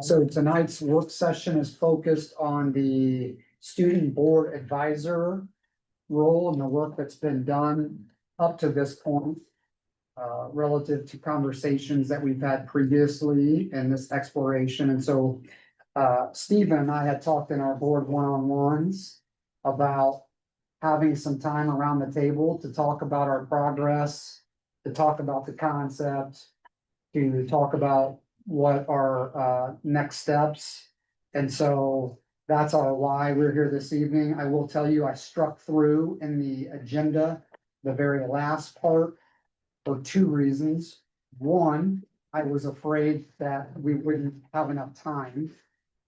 So tonight's work session is focused on the student board advisor role and the work that's been done up to this point. Relative to conversations that we've had previously in this exploration. And so Stephen and I had talked in our board one-on-ones about having some time around the table to talk about our progress, to talk about the concept, to talk about what our next steps. And so that's our why we're here this evening. I will tell you, I struck through in the agenda, the very last part, for two reasons. One, I was afraid that we wouldn't have enough time.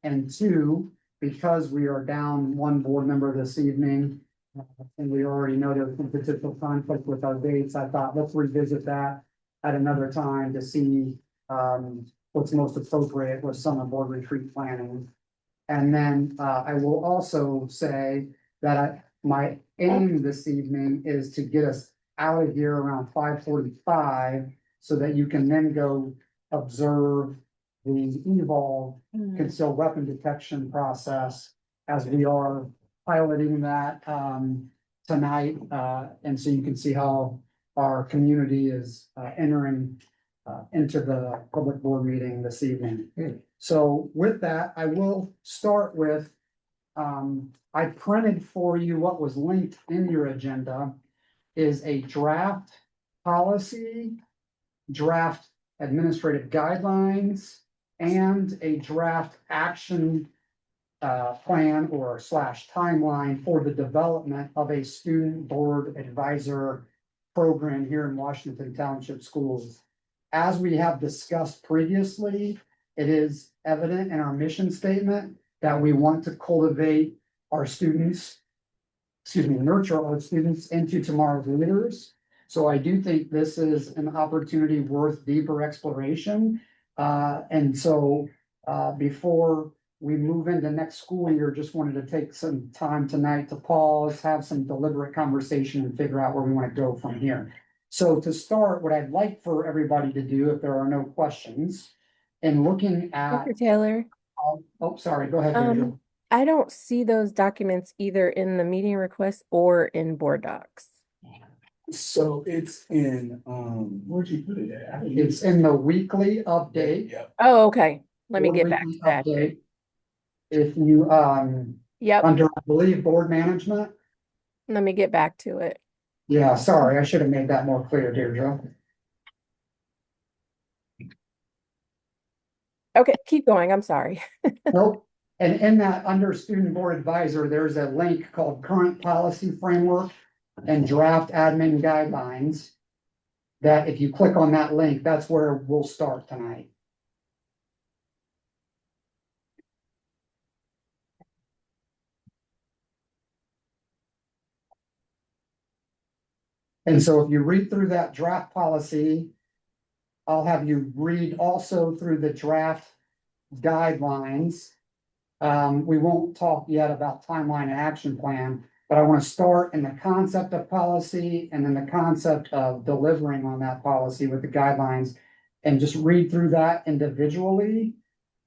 And two, because we are down one board member this evening, and we already know there's some potential conflict with our dates, I thought, let's revisit that at another time to see what's most appropriate with summer board retreat planning. And then I will also say that my aim this evening is to get us out of here around 5:45 so that you can then go observe the EVOL concealed weapon detection process as we are piloting that tonight. And so you can see how our community is entering into the public board meeting this evening. So with that, I will start with, I printed for you what was linked in your agenda is a draft policy, draft administrative guidelines, and a draft action plan or slash timeline for the development of a student board advisor program here in Washington Township Schools. As we have discussed previously, it is evident in our mission statement that we want to cultivate our students, nurture our students into tomorrow's leaders. So I do think this is an opportunity worth deeper exploration. And so before we move into next school year, just wanted to take some time tonight to pause, have some deliberate conversation and figure out where we want to go from here. So to start, what I'd like for everybody to do, if there are no questions, and looking at, Dr. Taylor, sorry, go ahead. Deirdre. I don't see those documents either in the meeting request or in board docs. So it's in, where'd you put it at? It's in the weekly update. Yep. Oh, okay. Let me get back Weekly to that. update. If you, Yep. under, I believe, board management. Let me get back to it. Yeah, sorry, I should have made that more clear, Deirdre. Okay, keep going. I'm sorry. Nope. And in that, under student board advisor, there's a link called current policy framework and draft admin guidelines. That if you click on that link, that's where we'll start tonight. And so if you read through that draft policy, I'll have you read also through the draft guidelines. We won't talk yet about timeline and action plan, but I want to start in the concept of policy and then the concept of delivering on that policy with the guidelines and just read through that individually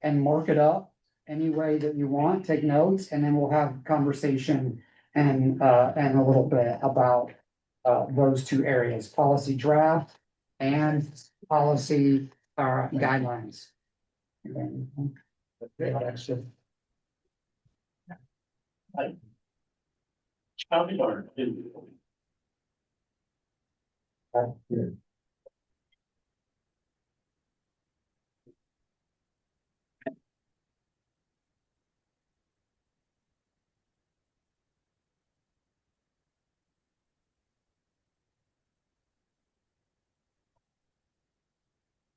and mark it up any way that you want, take notes, and then we'll have conversation and a little bit about those two areas, policy draft and policy guidelines. And then,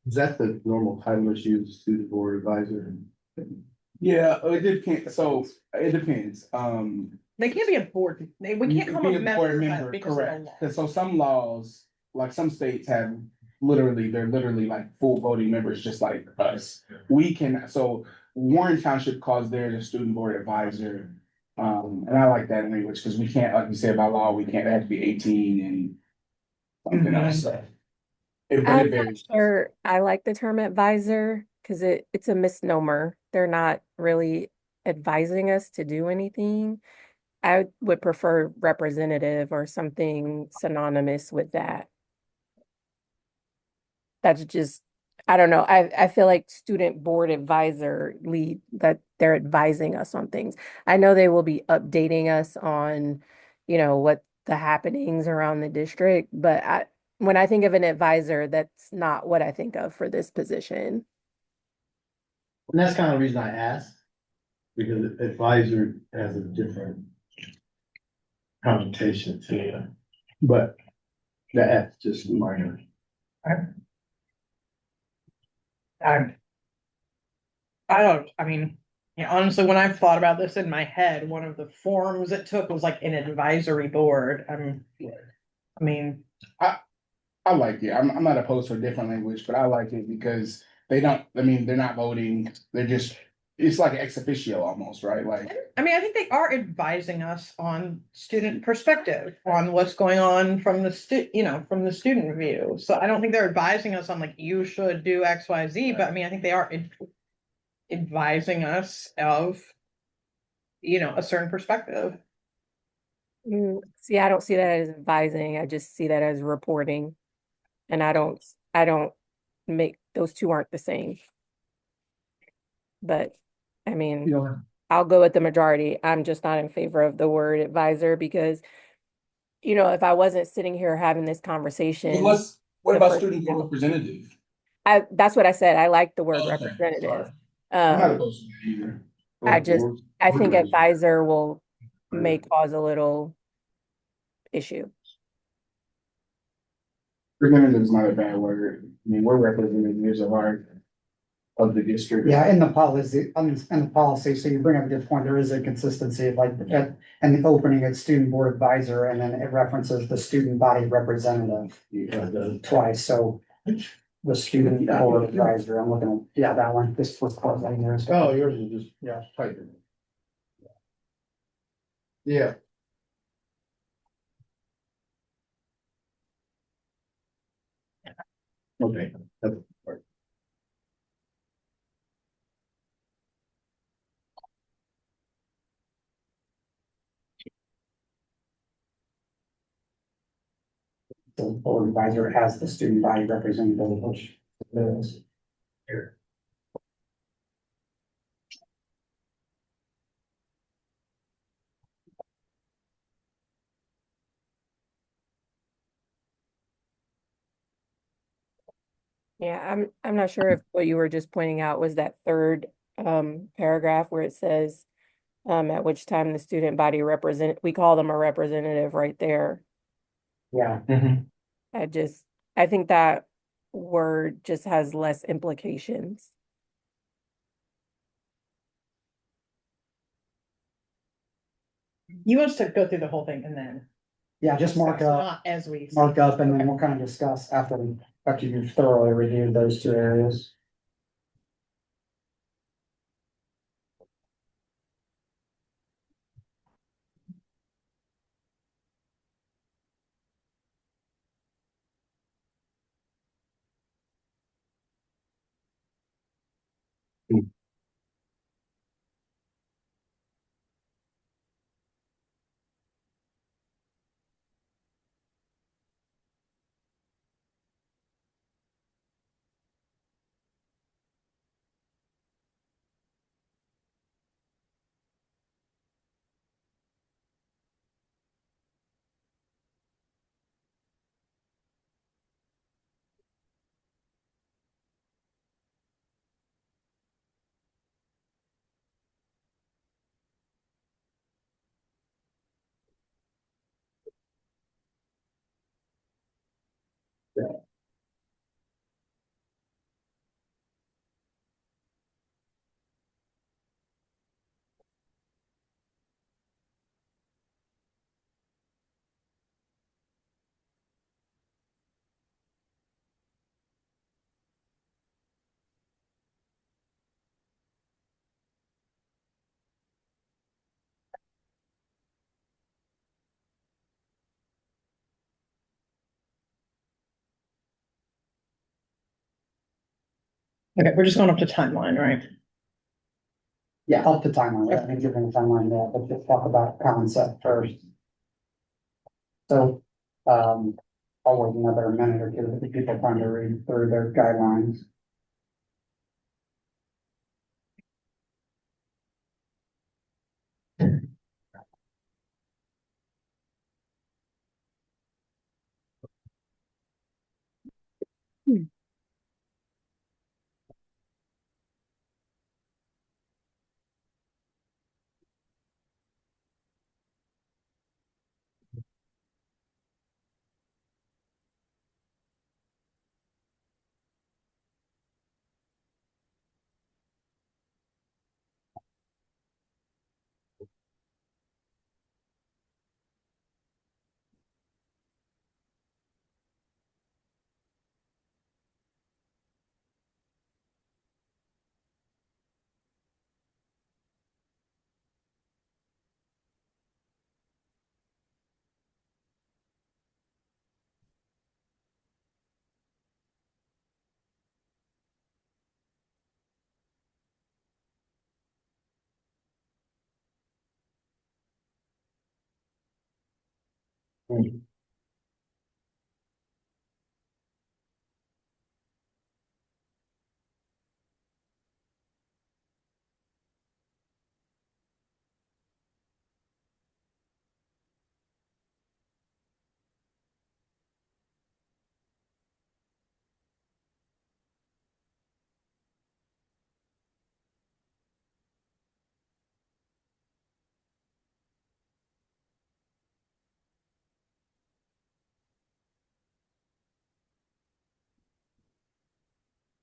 Is that the normal title that's used, student board advisor? Yeah, it depends. So it depends. They can't be a board, we can't call be them a board member member, because of the correct. law. Cause so some laws, like some states have they're literally like full voting members, just like us. We can, so Warren Township calls theirs a student board advisor. And I like that language, cause we can't, like you said, by law, we can't have to be 18 and something else. But it I'm not varies. sure I like the term advisor. because it's a misnomer. They're not really advising us to do anything. I would prefer representative or something synonymous with that. That's just, I don't know. I feel like student board advisor lead that they're advising us on things. I know they will be updating us on, what the happenings around the district, but when I think of an advisor, that's not what I think of for this position. And that's kind of the reason I asked, because advisor has a different connotation to it. But that's just minor. I I mean, yeah, honestly, when I've thought about this in my head, one of the forms it took was like an advisory board. I mean, I like it. I'm not opposed to a different language, but I like it because they're not voting. It's like ex officio almost, right? Like, I think they are advising us on student perspective, on what's going on from from the student view. So I don't think they're advising us on like, you should do X, Y, Z, but I think they are advising us of, a certain perspective. See, I don't see that as advising. I just see that as reporting. And I don't make, those two aren't the same. But I mean, Yeah. I'll go with the majority. I'm just not in favor of the word advisor because, if I wasn't sitting here having this conversation, what the about first- student board representative? that's what I said. I like the word Okay, representative. I'm not Um, opposed to that either. I think advisor may cause a little issue. Representative is not a bad word. I mean, we're representatives of the district. Yeah, in the policy, so you bring up a good point, there is a consistency, like, and the opening at student board advisor, and then it references the student body representative twice, so the student board advisor, I'm looking at, yeah, that one, this was called right here. Oh, yours is just Yeah. type. Yeah. Okay. That's- The board advisor has the student body representative, which is here. Yeah, I'm not sure if what you were just pointing out was that third paragraph where it says at which time the student body we call them a representative right there. Yeah, Mhm. I think that word just has less implications. You want us to go through the whole thing and then. yeah, just mark discuss, up, Not as we. and then we'll kind of discuss after you've thoroughly reviewed those two areas. Okay, we're just going up to timeline, right? Yeah, up to timeline, I think given the timeline, yeah, but let's talk about concept first. So, I'll wait another minute or two, for people trying to read through their guidelines.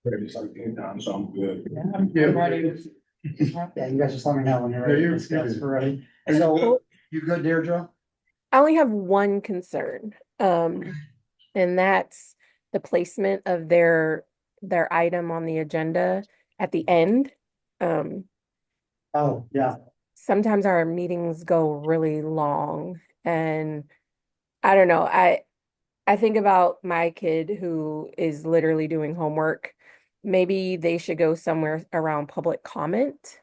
Ready to start getting down, so I'm good. Yeah, you guys just let me know when you're ready. Yeah, you're Discuss, good. we're ready. So, you good, Deirdre? I only have one concern, and that's the placement of their item on the agenda at the end. Um, Oh, yeah, Sometimes our meetings go really long, and I don't know, I think about my kid who is literally doing homework. Maybe they should go somewhere around public comment.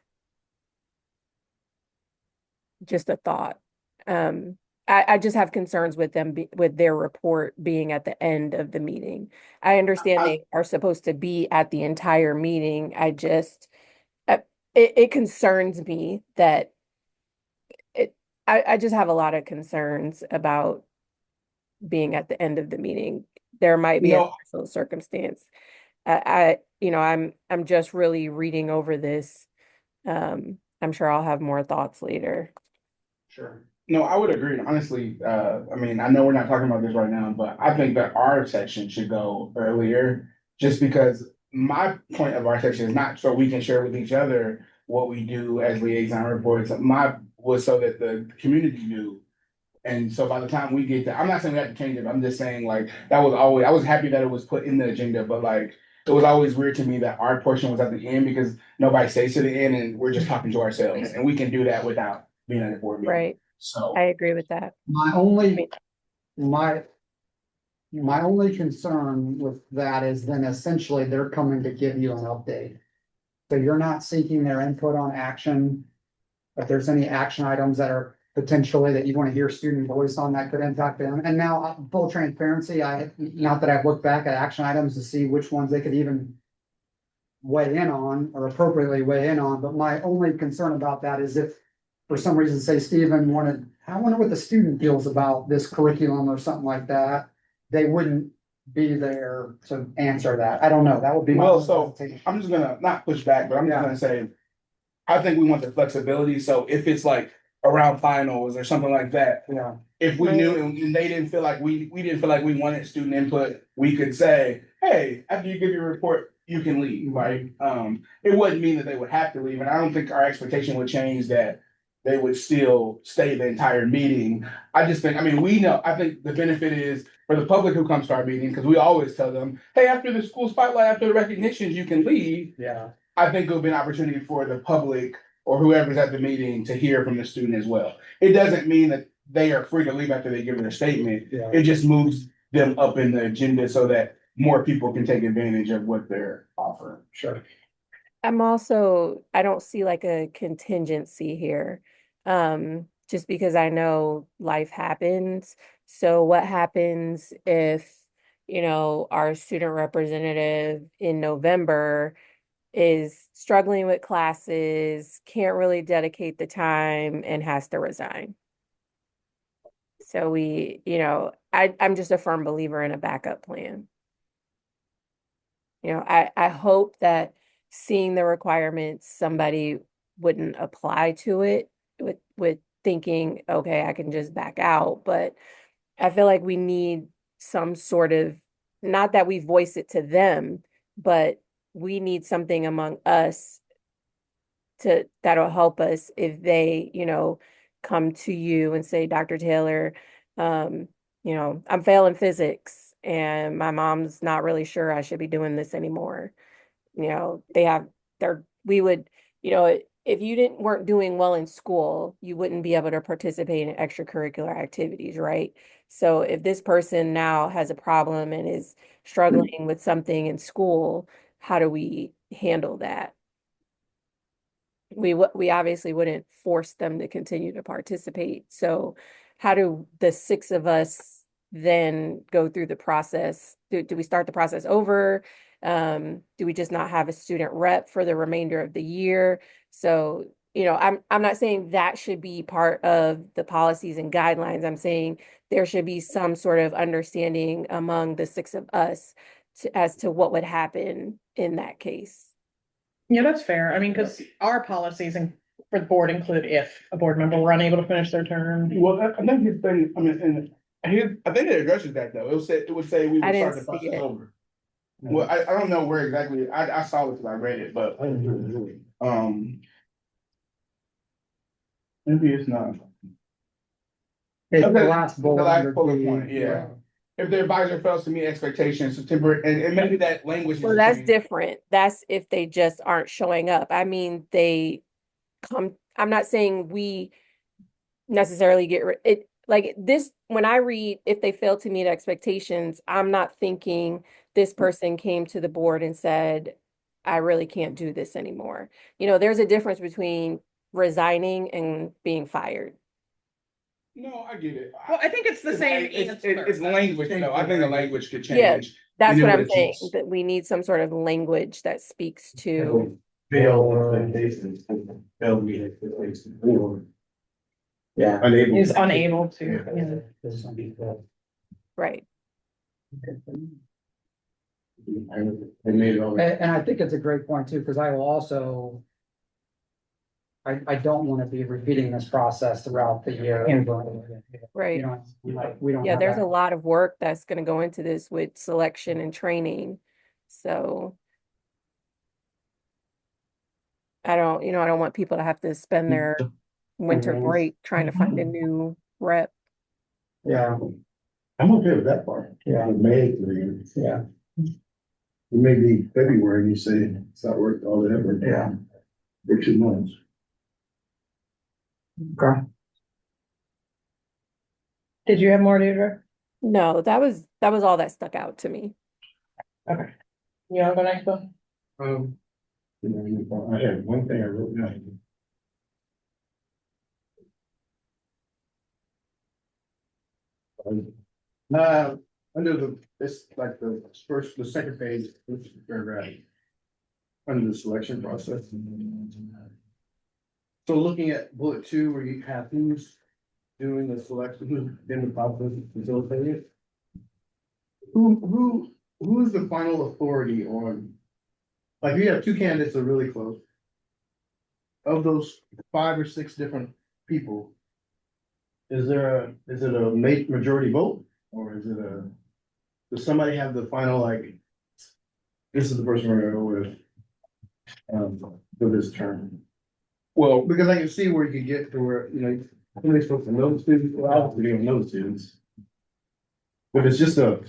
Just a thought. Um, I just have concerns with with their report being at the end of the meeting. I understand I- they are supposed to be at the entire meeting. Uh, it concerns me that it, I just have a lot of concerns about being at the end of the meeting. There might be a No, special circumstance. I'm just really reading over this. I'm sure I'll have more thoughts later. sure. no, I would agree. Honestly, I mean, I know we're not talking about this right now, but I think that our section should go earlier. Just because my point of our section is not so we can share with each other what we do as liaison reports. My was so that the community knew. And so by the time we get to, I'm not saying we have to change it, but I'm just saying like, that was always, I was happy that it was put in the agenda, but like, it was always weird to me that our portion was at the end because nobody stays to the end and we're just talking to ourselves and we can do that without being at a board meeting. Right. I So, agree with that. My only, my, my only concern with that is then essentially they're coming to give you an update. So you're not seeking their input on action. If there's any action items that are potentially that you want to hear student voice on that could impact them. And now, full transparency, not that I've looked back at action items to see which ones they could even weigh in on or appropriately weigh in on, but my only concern about that is if for some reason, say Stephen wanted, I wonder what the student feels about this curriculum or something like that. They wouldn't be there to answer that. I don't know. That would be my. well, only so hesitation. I'm just gonna not push back, but I'm just Yeah. gonna say, I think we want the flexibility. So if it's like around finals or something like that, Yeah, if we Right. knew and they didn't feel like we didn't feel like we wanted student input, we could say, hey, after you give your report, you can leave. Like, it wouldn't mean that they would have to leave. And I don't think our expectation would change that they would still stay the entire meeting. I just think, I mean, we know, I think the benefit is for the public who comes to our meeting, because we always tell them, hey, after the school spotlight, after the recognitions, you can leave. yeah. I think it'll be an opportunity for the public or whoever's at the meeting to hear from the student as well. It doesn't mean that they are free to leave after they give their statement. Yeah. It just moves them up in the agenda so that more people can take advantage of what they're offering. Sure. I don't see like a contingency here. Just because I know life happens. So what happens if, our student representative in November is struggling with classes, can't really dedicate the time and has to resign? So I'm just a firm believer in a backup plan. I hope that seeing the requirements, somebody wouldn't apply to it with thinking, okay, I can just back out. But I feel like we need some sort of, not that we voice it to them, but we need something among us that'll help us if they, come to you and say, Dr. Taylor, I'm failing physics and my mom's not really sure I should be doing this anymore. They have we would, if you weren't doing well in school, you wouldn't be able to participate in extracurricular activities, right? So if this person now has a problem and is struggling with something in school, how do we handle that? We obviously wouldn't force them to continue to participate. So how do the six of us then go through the process? Do we start the process over? Do we just not have a student rep for the remainder of the year? So, I'm not saying that should be part of the policies and guidelines. I'm saying there should be some sort of understanding among the six of us as to what would happen in that case. Yeah, that's fair. I mean, because our policies for the board include if a board member were unable to finish their term. Well, I think his thing, I mean, I think it addresses that though. It would say we I would start didn't the see process it. over. Well, I don't know where exactly, I saw it because I read it, but, maybe it's not. It's the Okay, last the bullet. last under bullet B, point, yeah. If the advisor fails to meet expectations, September, and maybe that language. Well, that's different. That's if they just aren't showing up. I mean, I'm not saying we necessarily get it like this. When I read if they fail to meet expectations, I'm not thinking this person came to the board and said, I really can't do this anymore. There's a difference between resigning and being fired. No, I get it. Well, I think it's the same answer. It's language, though. I think the language could Yeah, change. That's You what know I'm what saying, it's- that we need some sort of language that speaks to, Fail expectations, fail meet expectations. Yeah. Unable. Is unable to. right. They made it all. And I think it's a great point too, because I will also. I don't want to be repeating this process throughout the year. Right. We don't. Yeah, have there's that. a lot of work that's gonna go into this with selection and training. So I don't want people to have to spend their winter break trying to find a new rep. Yeah, I'm okay with that part. Yeah. May to the, yeah, it may be February, you say it's not worth all the effort. Yeah. For 2 months. okay. Did you have more, Deirdre? No, that was all that stuck out to me. Okay. You wanna go next one? I had one thing I wrote down. Under the second page, paragraph. Under the selection process. So looking at bullet 2, where you have who's doing the selection, in the process, facilitating it. Who is the final authority on? Like, you have 2 candidates that are really close. Of those 5 or 6 different people. Is it a majority vote, or does somebody have the final, like? This is the person we're gonna go with. For this term. Well, Because I can see where you can get to where, somebody's supposed to know the students, well, obviously they don't know the students. But it's just a.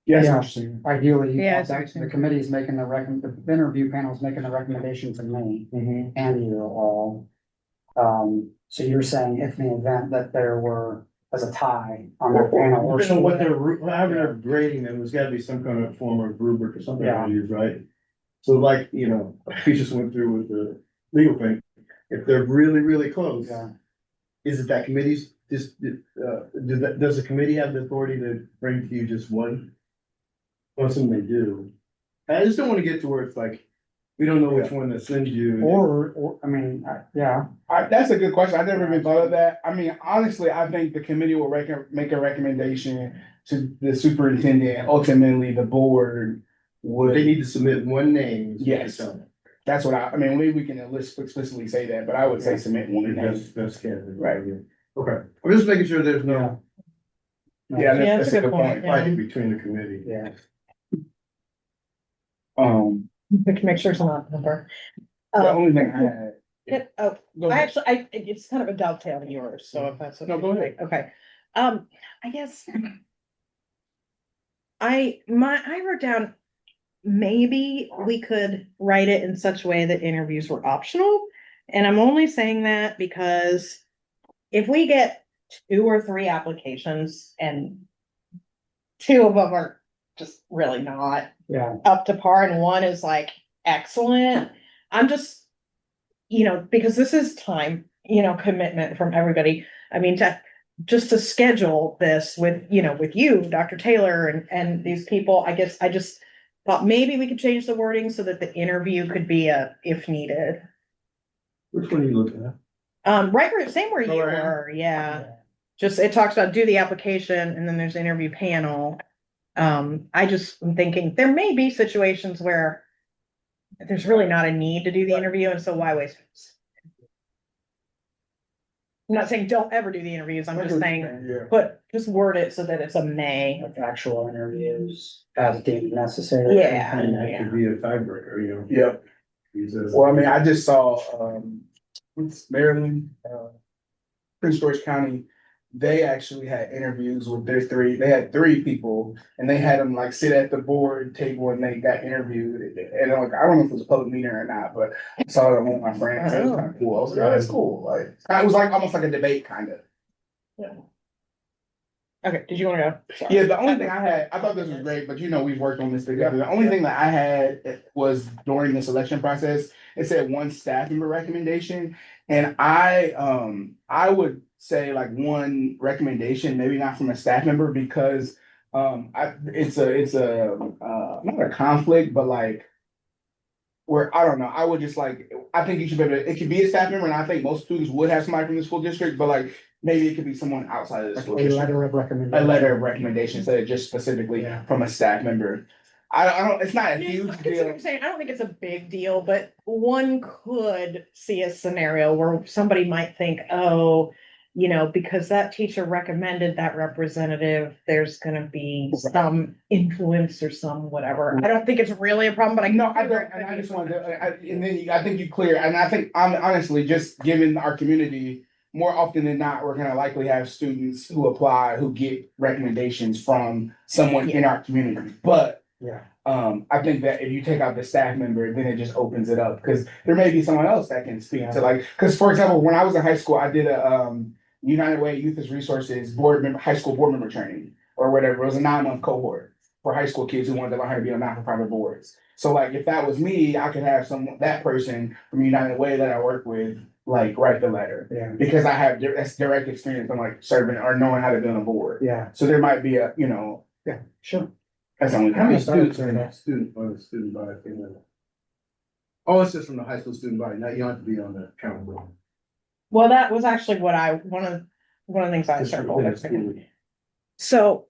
yes, Yeah. interesting. Ideally, you Yeah, want that, the committee's making the interview panel's making the recommendation to me and you all. So you're saying if in the event that there were as a tie on their panel. Or Depending on what something. they're, however they're grading them, there's gotta be some kind of form of rubric or something Yeah. to use, right? So like, we just went through with the legal thing, if they're really, really close. Yeah. Is it that committee's, does the committee have the authority to bring to you just one? Well, some they do. I just don't wanna get to where it's like, we don't know which one to send you. Or, I mean, yeah, That's a good question. I never even thought of that. I mean, honestly, I think the committee will make a recommendation to the superintendent, and ultimately the board They would. need to submit one name. is what you're Yes. telling me. That's what I mean, maybe we can explicitly say that, but I would say submit one name. That's candidate. Right. Okay, I'm just making sure there's no Yeah, Yeah, that's a good point. yeah. fight between the committee. yeah. We can make sure it's not number. The only thing I had. Oh, Go I ahead. actually, it's kind of a dovetail in yours, so if that's. No, go ahead. Okay, I guess. I wrote down, maybe we could write it in such a way that interviews were optional. And I'm only saying that because if we get 2 or 3 applications and 2 of them are just really not Yeah, up to par and one is like excellent, I'm just, because this is time, commitment from everybody. I mean, just to schedule this with you, Dr. Taylor, and these people, I guess I just thought maybe we could change the wording so that the interview could be if needed. Which one are you looking at? Right where, same where you Oh, right. were, yeah. Just, it talks about do the application and then there's the interview panel. I just am thinking there may be situations where there's really not a need to do the interview, and so why waste it? I'm not saying don't ever do the interviews, I'm just saying, Yeah. just word it so that it's a may. like actual interviews as deemed necessary. Yeah. And that could be a tiebreaker, Yep. He says- Well, I mean, I just saw, what's Maryland, Prince George County, they actually had interviews with they had 3 people, and they had them like sit at the board table and they got interviewed. And like, I don't know if it was a public meeting or not, but I saw it with my friends. It was kind of cool. I was like, oh, that's cool. Like, it was like almost like a debate kind of. Okay, did you wanna go? Sorry. Yeah, the only thing I thought this was great, but we've worked on this together. The only thing that I had was during the selection process, it said 1 staff member recommendation. And I would say like 1 recommendation, maybe not from a staff member, because it's not a conflict, but like where I don't know, I would just like, I think you should be able to, it could be a staff member, and I think most students would have somebody from the school district, but like maybe it could be someone outside of the Like school a district. letter of recommendation. A letter of recommendation, instead of just specifically Yeah. from a staff member. I don't, it's not a Yeah, huge I can see what deal. you're saying. I don't think it's a big deal, but one could see a scenario where somebody might think, oh, because that teacher recommended that representative, there's gonna be some influence or some whatever. I don't think it's really a problem, but I. No, I don't, and I just wanted to, and then I think you clear, and I think, honestly, just given our community, more often than not, we're gonna likely have students who apply, who get recommendations from someone in our community. But Yeah, I think that if you take out the staff member, then it just opens it up, because there may be someone else that can speak to, like, because for example, when I was in high school, I did a United Way Youth as Resources high school board member training or whatever. It was a 9-month cohort for high school kids who wanted to learn how to be on not-for-profit boards. So like if that was me, I could have that person from United Way that I work with like write the letter, yeah, because I have that's direct experience on like serving or knowing how to be on a board. yeah, So there might be a yeah, sure. that's the only How many thing. students are in that student body thing? Oh, it's just from the high school student body, now you don't have to be on the council. Well, that was actually one of the things I Just circled. within a school. So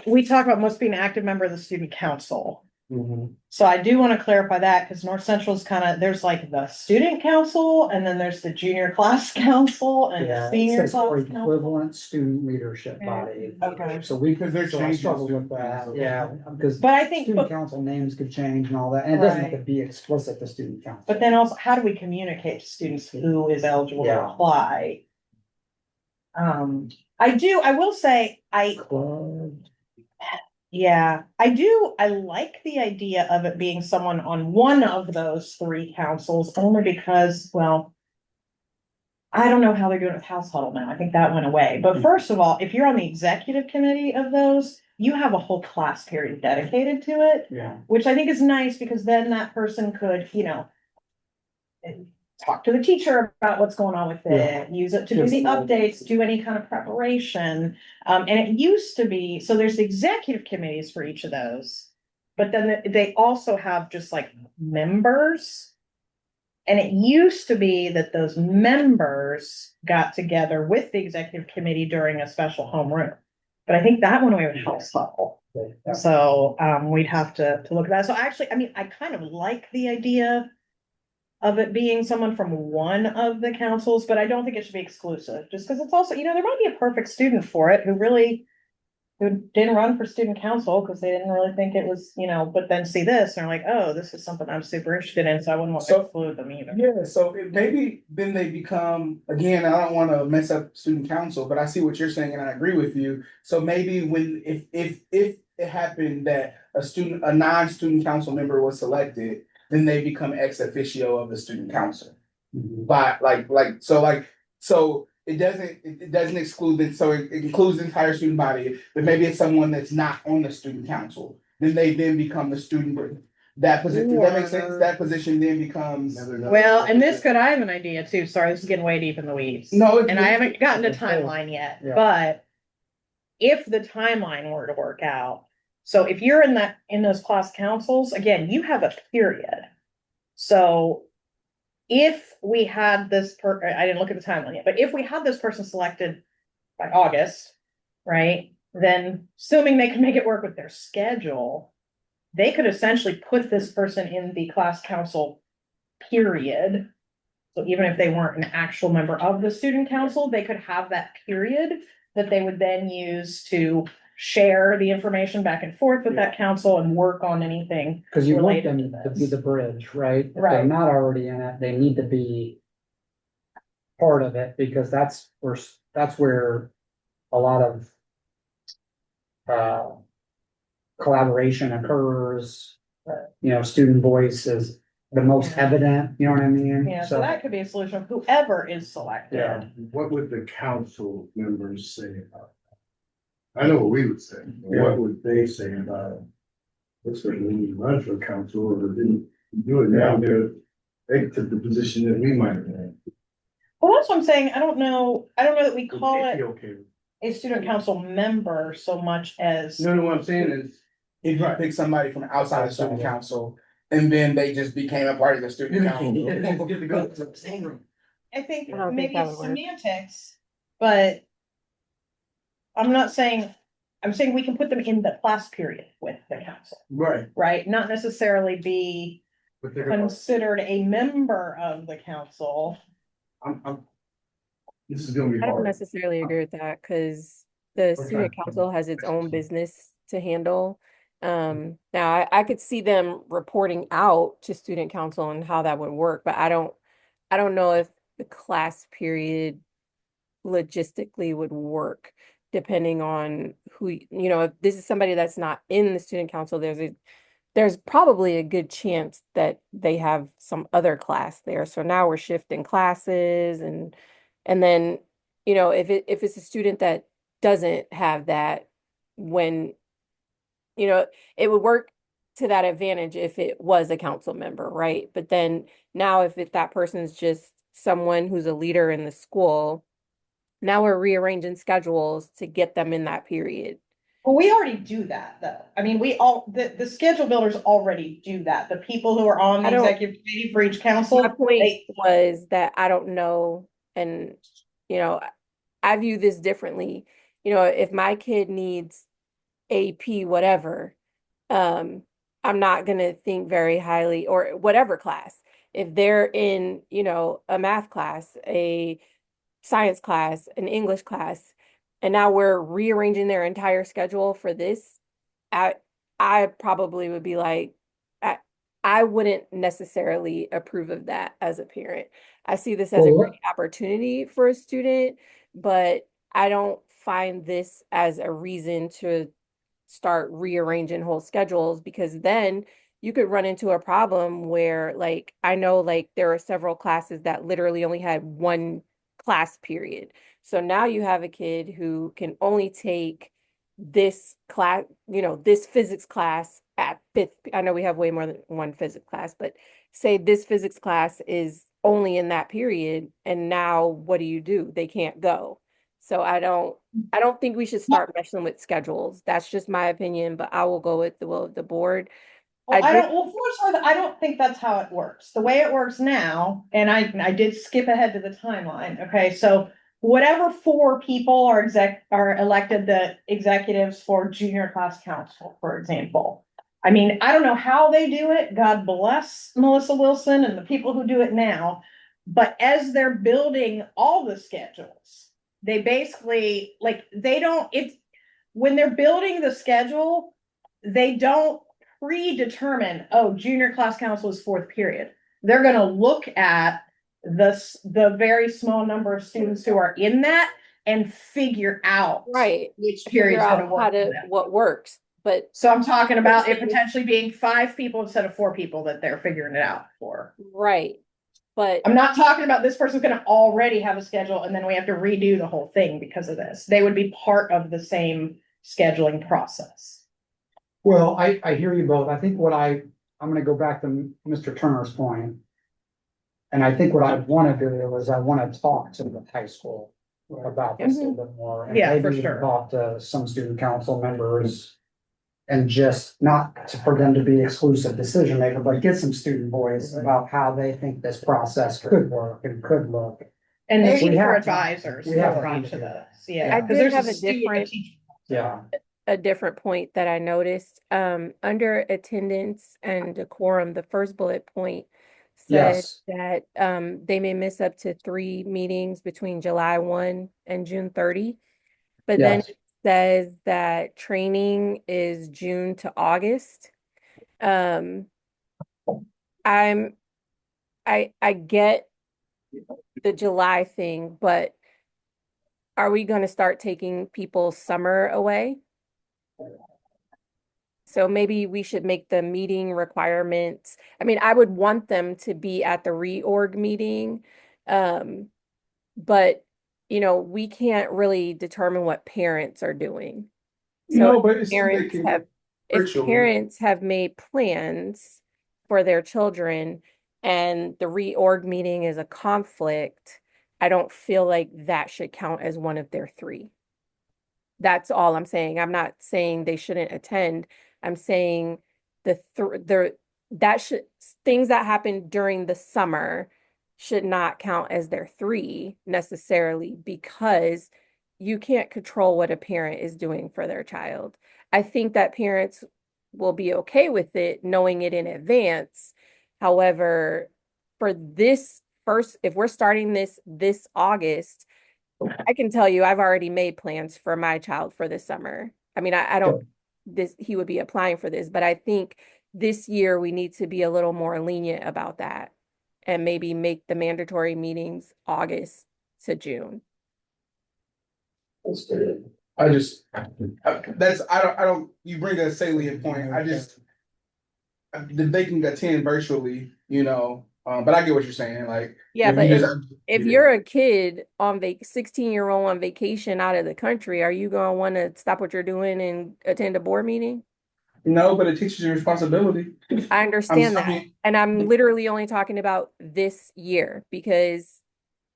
we talk about must be an active member of the student council. Mhm. So I do want to clarify that because North Central is there's like the student council and then there's the junior class council and Yeah, the it senior says for class council. equivalent student leadership body. Okay. So we Because they're so I changing struggle with student that, council. yeah, because But I think, student council names could change and all that, and it doesn't have to Right. be explicit to student council. but then also, how do we communicate to students who is eligible to Yeah. apply? I will say, Club. yeah, I like the idea of it being someone on one of those 3 councils, only because, well, I don't know how they're doing with House Huddle now. I think that went away. But first of all, if you're on the executive committee of those, you have a whole class period dedicated to it, Yeah. which I think is nice because then that person could, talk to the teacher about what's going on with Yeah. it, use it to do Just the like- updates, do any kind of preparation. And it used to be, so there's executive committees for each of those. But then they also have just like members. And it used to be that those members got together with the executive committee during a special homeroom. But I think that went away with House Huddle. So we'd have to look at that. So actually, I mean, I kind of like the idea of it being someone from one of the councils, but I don't think it should be exclusive, just because it's also, there might be a perfect student for it who didn't run for student council because they didn't really think it was, but then see this and they're like, oh, this is something I'm super interested in, so I wouldn't want to So- exclude them either. Yeah, so maybe then they become, again, I don't wanna mess up student council, but I see what you're saying and I agree with you. So maybe if it happened that a non-student council member was selected, then they become ex officio of the student council. Mhm. But so it doesn't exclude it, so it includes the entire student body, but maybe it's someone that's not on the student council. Then they become the student board. That position, does that make sense? That position then becomes. Well, and I have an idea too. Sorry, this is getting way deep in the weeds. No, And I haven't gotten to it's- timeline yet, Yeah. but if the timeline were to work out, so if you're in those class councils, again, you have a period. So if we had I didn't look at the timeline yet, but if we had this person selected by August, right? Then assuming they can make it work with their schedule, they could essentially put this person in the class council period. So even if they weren't an actual member of the student council, they could have that period that they would then use to share the information back and forth with that council and work on anything. Cause you want related them to to be this. the bridge, right? If they're Right. not already in it, they need to be part of it, because that's where a lot of collaboration occurs. Student voice is the most Yeah. evident, you know what I mean? Yeah, so that could be a solution of whoever is selected. Yeah. What would the council members say about that? I know what we would say, but Yeah. what would they say about it? What's the, when you run for council or didn't do it now, they took the position that we might have had. Well, that's what I'm saying. I don't know that we Would call they it be okay with a student council member so much as. it? No, what I'm saying is, If you pick somebody from outside the student council, and then they just became a part of the student council. get to go to the same room. I think I don't think maybe that it's would work. semantics, but I'm saying we can put them in the class period with the council, Right. right? Not necessarily be But they're gonna, considered a member of the council. this is gonna be I don't hard. necessarily agree with that because the We're student trying to- council has its own business to handle. Now I could see them reporting out to student council and how that would work, but I don't know if the class period logistically would work depending on who, if this is somebody that's not in the student council, there's probably a good chance that they have some other class there. So now we're shifting classes and then, if it's a student that doesn't have that, when, it would work to that advantage if it was a council member, right? But then now if that person's just someone who's a leader in the school, now we're rearranging schedules to get them in that period. Well, we already do that though. I mean, the schedule builders already do that. The people who are on the I don't- executive committee for each council. My point they- was that I don't know, and I view this differently. If my kid needs AP whatever, I'm not gonna think very highly, or whatever class. If they're in, a math class, a science class, an English class, and now we're rearranging their entire schedule for this, I probably would be like, I wouldn't necessarily approve of that as a parent. I see this as a Well, great opportunity for a student, but I don't find this as a reason to start rearranging whole schedules, because then you could run into a problem where, like, I know, like, there are several classes that literally only had one class period. So now you have a kid who can only take this class, this physics class at fifth. I know we have way more than one physics class, but say this physics class is only in that period, and now what do? They can't go. So I don't think we should start messing with schedules. That's just my opinion, but I will go with the will of the board. Well, I did- fortunately, I don't think that's how it works. The way it works now, and I did skip ahead to the timeline, okay, so whatever 4 people are elected the executives for junior class council, for example. I mean, I don't know how they do it. God bless Melissa Wilson and the people who do it now. But as they're building all the schedules, they basically when they're building the schedule, they don't predetermine, oh, junior class council is 4th period. They're gonna look at the very small number of students who are in that and figure out right. which Figure period's out gonna work how for to, them. what works, but So I'm talking about it Person- potentially being 5 people instead of 4 people that they're figuring it out for. right. But I'm not talking about this person's gonna already have a schedule and then we have to redo the whole thing because of this. They would be part of the same scheduling process. Well, I hear you both. I think I'm gonna go back to Mr. Turner's point. And I think what I wanna do is I wanna talk to the high school about this a little bit more. And Yeah, for maybe sure. talk to some student council members. And just for them to be exclusive decision maker, but get some student voice about how they think this process could work and could look. And the We need for have time. advisors We have for time each to of do that. those, Yeah. yeah. I 'Cause did there's have a student, different- teacher. Yeah. a different point that I noticed, under attendance and decorum, the first bullet point said Yes. that, they may miss up to 3 meetings between July 1 and June 30. But then Yes. it says that training is June to August. I get the July thing, but are we gonna start taking people's summer away? So maybe we should make the meeting requirements. I mean, I would want them to be at the reorg meeting. But we can't really determine what parents are doing. No, So but it's, they parents can have, if virtually. parents have made plans for their children and the reorg meeting is a conflict, I don't feel like that should count as one of their 3. That's all I'm saying. I'm not saying they shouldn't attend. I'm saying things that happen during the summer should not count as their 3 necessarily, because you can't control what a parent is doing for their child. I think that parents will be okay with it, knowing it in advance. However, for this if we're starting this August, I can tell you, I've already made plans for my child for this summer. I mean, I don't, he would be applying for this, but I think this year we need to be a little more lenient about that and maybe make the mandatory meetings August to June. I don't, you bring a salient point. They can attend virtually, but I get what you're saying, like. Yeah, if but you if, just- if you're a kid on 16-year-old on vacation out of the country, are you gonna want to stop what you're doing and attend a board meeting? No, but it teaches you responsibility. I understand I that. mean- And I'm literally only talking about this year because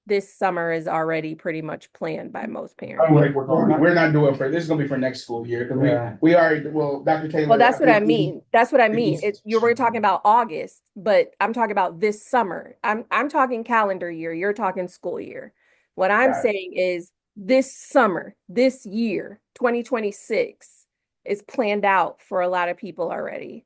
this summer is already pretty much planned by most parents. We're not doing this is gonna be for next school year, because Yeah. we already, Dr. Taylor. Well, that's what I think mean. That's what I mean. he's- We're talking about August, but I'm talking about this summer. I'm talking calendar year. You're talking school year. What I'm Got it. saying is this summer, this year, 2026 is planned out for a lot of people already.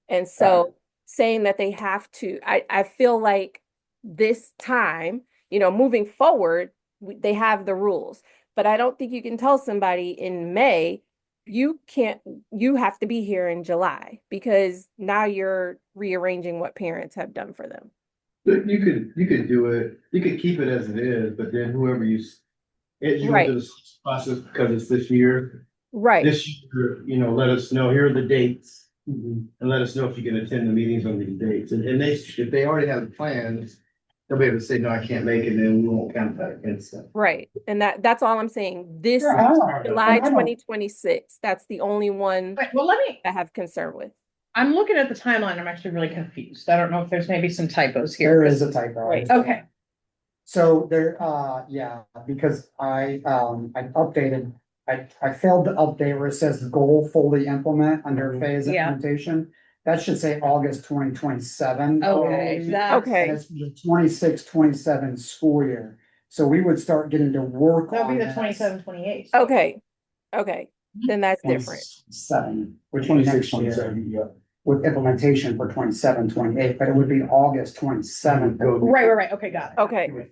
And so saying that they have to, I feel like this time, moving forward, they have the rules, but I don't think you can tell somebody in May, you have to be here in July, because now you're rearranging what parents have done for them. But you could do it, you could keep it as it is, but then whoever you go Right. through this process because it's this year. Right. This year, let us know, here are the dates. And let us know if you can attend the meetings on these dates. And if they already have plans, they'll be able to say, no, I can't make it, and we won't count that against them. Right. And that's all I'm saying. This Yeah, July and I don't- 2026, that's the only one Wait, well, let me, I have concern with. I'm looking at the timeline. I'm actually really confused. I don't know if there's maybe some typos here. There is a typo. Right. Okay, So there, yeah, because I updated, I failed to update where it says goal fully implement under phase Yeah. implementation. That should say August 2027. okay, that's. Okay. And it's the 26-27 school year. So we would start getting to work That'll be on the this 27, 28. Okay. Okay. Then that's different. 27, which one next year Yeah. with implementation for 27, 28, but it would be August 27. Right. Okay, got it. Okay.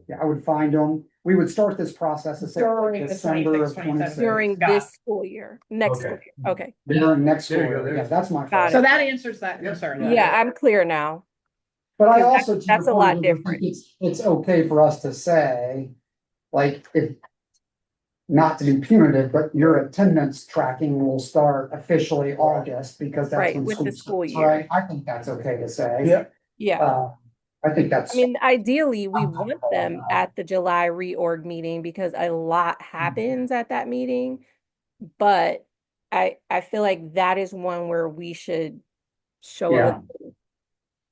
Yeah, I would find them. We would start this process. let's say, During the December 26, of 27. 26. During Got this it. school year, next school Okay. year. Okay. During next school There you go, year. there Yeah, it that's my. Got fault. So that answers that concern. Yeah, I'm clear now. But I 'Cause also, to your that's a lot point, I think different. it's okay for us to say, like, if. Not to be punitive, but your attendance tracking will start officially August because that's Right, when with the school school starts, year. right? I think that's okay to say. Yeah. Yeah. I think that's. I mean, ideally, we want them at the July reorg meeting because a lot happens at that meeting. But I feel like that is one where we should show a Yeah. little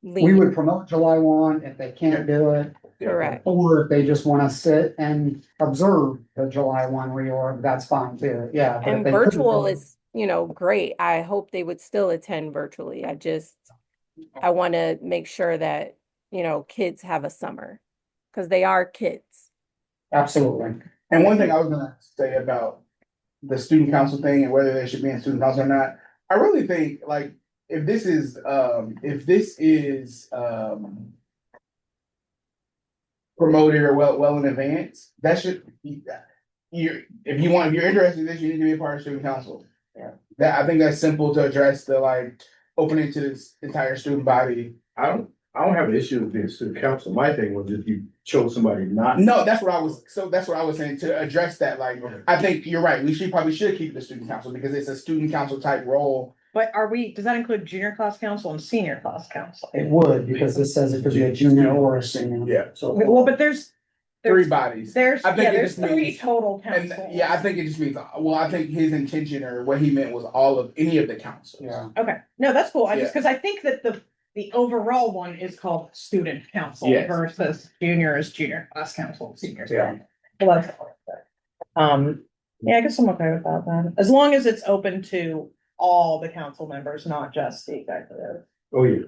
We lean. would promote July 1 if they can't do it. Correct. Or if they just wanna sit and observe the July 1 reorg, that's fine too, yeah. but if And they couldn't virtual do it- is, great. I hope they would still attend virtually. I want to make sure that, kids have a summer because they are kids. Absolutely. And one thing I was gonna say about the student council thing and whether they should be in student council or not, I really think like if this is promoted or well in advance, that should be if you're interested in this, you need to be a part of student council. Yeah. I think that's simple to address the like opening to this entire student body. I don't have an issue with being student council. My thing was if you chose somebody not. No, that's what I was saying to address that. Like, I think you're right. We probably should keep the student council because it's a student council type role. But does that include junior class council and senior class council? It would, because this says it could be a junior or a senior. Yeah. So. Well, but there's. Three bodies. There's, I think it there's just three means- total And councils. yeah, I think it just means, well, I think his intention or what he meant was all of any of the councils. Yeah. Okay, no, that's cool. Because I think that the overall one is called student council Yes. versus junior is junior class council, senior. is Yeah. Well, that's all. Yeah, I guess I'm okay with that then, as long as it's open to all the council members, not just the executive. Oh, yeah.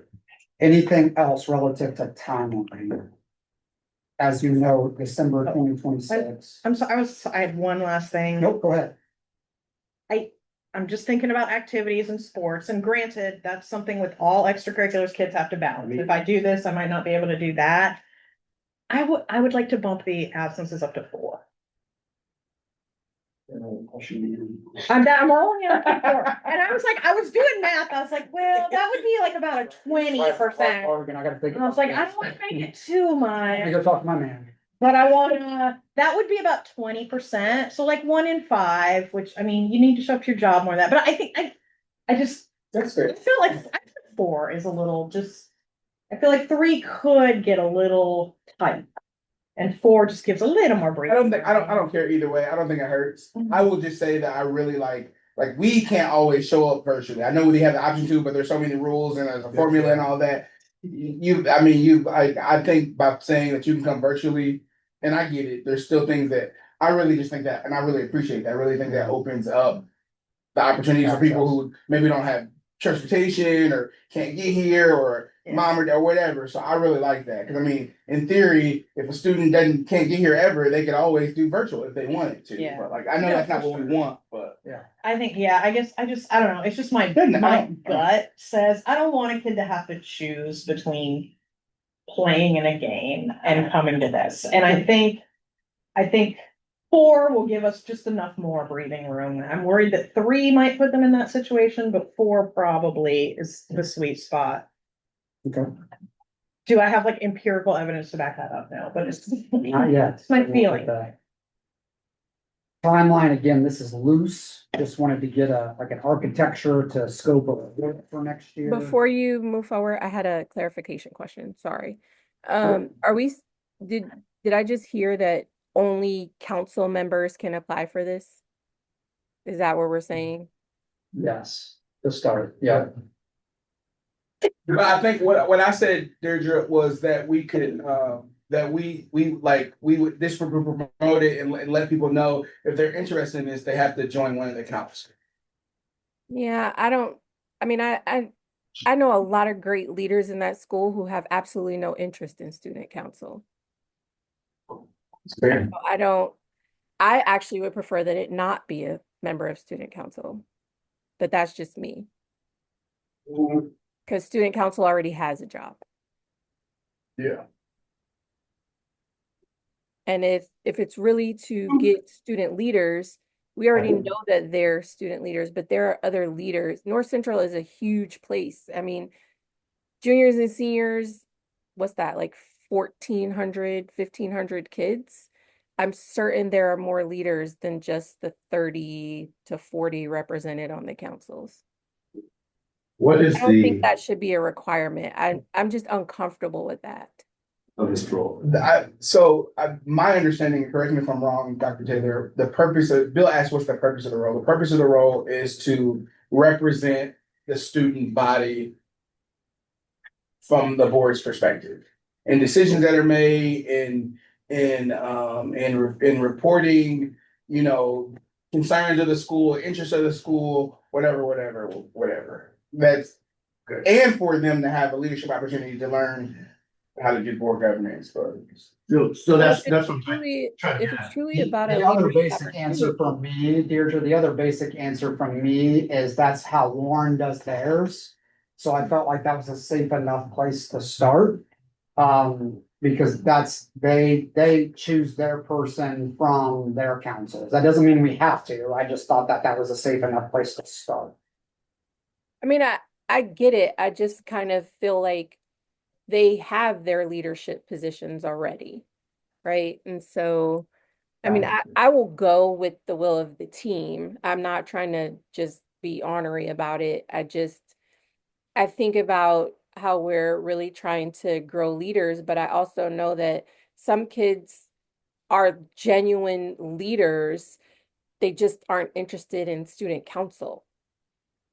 Anything else relative to timeline? As you know, December 2026. I'm sorry, I had one last thing. Nope, go ahead. I'm just thinking about activities and sports, and granted, that's something with all extracurriculars kids have to balance. If I do this, I might not be able to do that. I would like to bump the absences up to 4. I'm rolling it up to 4. And I was like, I was doing math. I was like, well, that would be like about a 20%. Oregon, I gotta think. And I was like, I don't want to make it too Let me much, go talk to my man. but I wanna, that would be about 20%. So like 1 in 5, which, I mean, you need to show up to your job more than that, but I think I just, That's I fair. feel like 4 is a little I feel like 3 could get a little tight. And 4 just gives a little more breathing. I don't care either way. I don't think it hurts. Mhm. I will just say that I really like we can't always show up virtually. I know we have the option to, but there's so many rules and there's a formula and all that. I think by saying that you can come virtually, and I get it, there's still things that I really just think that, and I really appreciate that. I really think that opens up the opportunities for people who maybe don't have transportation or can't get here or Yeah. mom or dad or whatever. So I really like that. Cause I mean, in theory, if a student can't get here ever, they could always do virtual if they wanted to. Yeah. But like, I know No, that's not for what we sure. want, but I think, yeah, I guess, I don't know, it's just my Doesn't- I my don't- gut says, I don't want a kid to have to choose between playing in a game and coming to this, and I think 4 will give us just enough more breathing room. I'm worried that 3 might put them in that situation, but 4 probably is the sweet spot. Okay. Do I have like empirical evidence to back that up? No, but it's. Not yet. It's my feeling. Timeline, again, this is loose. Just wanted to get an architecture to scope of work for next year. Before you move forward, I had a clarification question. Sorry. Are we, did I just hear that only council members can apply for this? Is that what we're saying? Yes, to start, yeah. But I think what I said, Deirdre, was that we could, that we would, this would promote it and let people know if they're interested in this, they have to join one of the councils. Yeah, I mean, I know a lot of great leaders in that school who have absolutely no interest in student council. Fair. I actually would prefer that it not be a member of student council. But that's just me. Because student council already has a job. Yeah. And if it's really to get student leaders, we already know that they're student leaders, but there are other leaders. North Central is a huge place. I mean, juniors and seniors, what's that, like 1,400, 1,500 kids? I'm certain there are more leaders than just the 30 to 40 represented on the councils. What is I don't think the, that should be a requirement. I'm just uncomfortable with that. of this role? My understanding, correct me if I'm wrong, Dr. Taylor, the purpose of, Bill asked what's the purpose of the role? The purpose of the role is to represent the student body from the board's perspective. And decisions that are made in reporting, you know, concerns of the school, interests of the school, whatever. That's good. And for them to have a leadership opportunity to learn how to get board governance. So that's what I'm Truly, trying to if get it's at. truly about a The other leadership basic answer opportunity, from me, Deirdre, the other basic answer from me is that's how Warren does theirs. So I felt like that was a safe enough place to start. Because they choose their person from their councils. That doesn't mean we have to. I just thought that was a safe enough place to start. I mean, I get it. I just kind of feel like they have their leadership positions already, right? And so, I mean, I will go with the will of the team. I'm not trying to just be ornery about it. I think about how we're really trying to grow leaders, but I also know that some kids are genuine leaders. They just aren't interested in student council.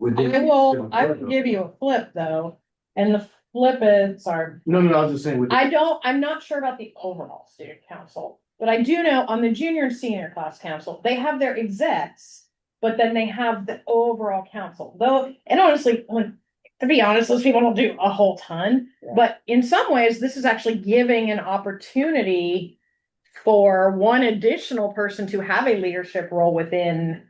I will give you a flip though, and the flip is, sorry. No, I was just saying with. I'm not sure about the overall student council, but I do know on the junior and senior class council, they have their execs. But then they have the overall council, though, and honestly, to be honest, those people don't do a whole ton. Yeah. But in some ways, this is actually giving an opportunity for one additional person to have a leadership role within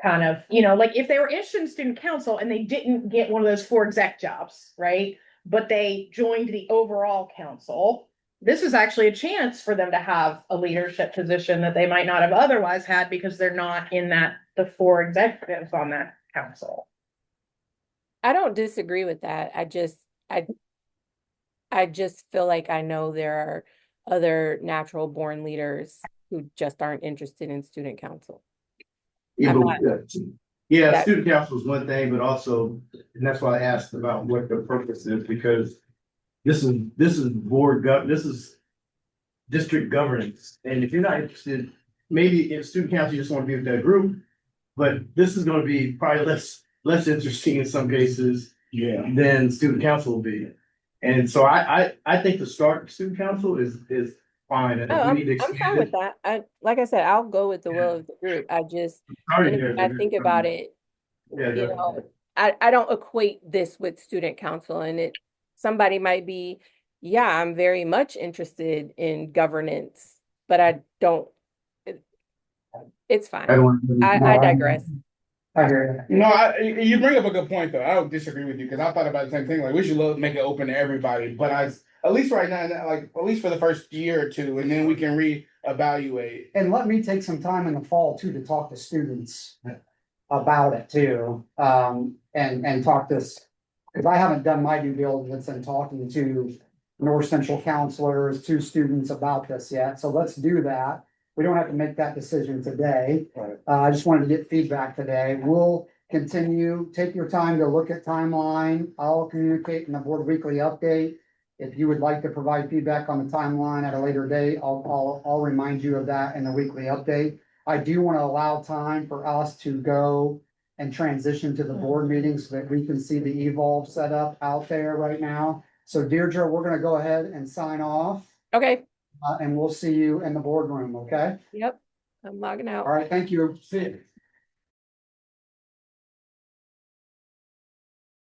kind of, you know, like if they were interested in student council and they didn't get one of those 4 exec jobs, right? But they joined the overall council. This is actually a chance for them to have a leadership position that they might not have otherwise had because they're not in the 4 executives on that council. I don't disagree with that. I just feel like I know there are other natural born leaders who just aren't interested in student council. Yeah, I'm but, not- yeah, that- student council is one thing, but also, and that's why I asked about what the purpose is, because this is this is district governance, and if you're not interested, maybe if student council, you just want to be with that group, but this is gonna be probably less interesting in some cases than student council will be. And so I think the start of student council is fine, and if Oh, we need to I'm fine expand with it. that. Like I said, I'll go with the will of the group. Sorry, When I think about it, Yeah, you know, I don't equate this with student council, and somebody might be, yeah, I'm very much interested in governance, but I don't, it's fine. I digress. I hear No, you bring up a good point though. I don't disagree with you because I thought about the same thing. Like we should make it open to everybody, but at least right now, like at least for the first year or two, and then we can reevaluate. And let me take some time in the fall too to talk to students about it too. And talk this, because I haven't done my due diligence in talking to North Central counselors, to students about this yet. So let's do that. We don't have to make that decision today. I just wanted to get feedback today. We'll continue, take your time to look at timeline. I'll communicate in the board weekly update. If you would like to provide feedback on the timeline at a later date, I'll remind you of that in the weekly update. I do want to allow time for us to go and transition to the board meeting so that we can see the Evolve setup out there right now. So Deirdre, we're gonna go ahead and sign off, Okay, and we'll see you in the boardroom, okay? yep, I'm logging out. All right, thank you. See it.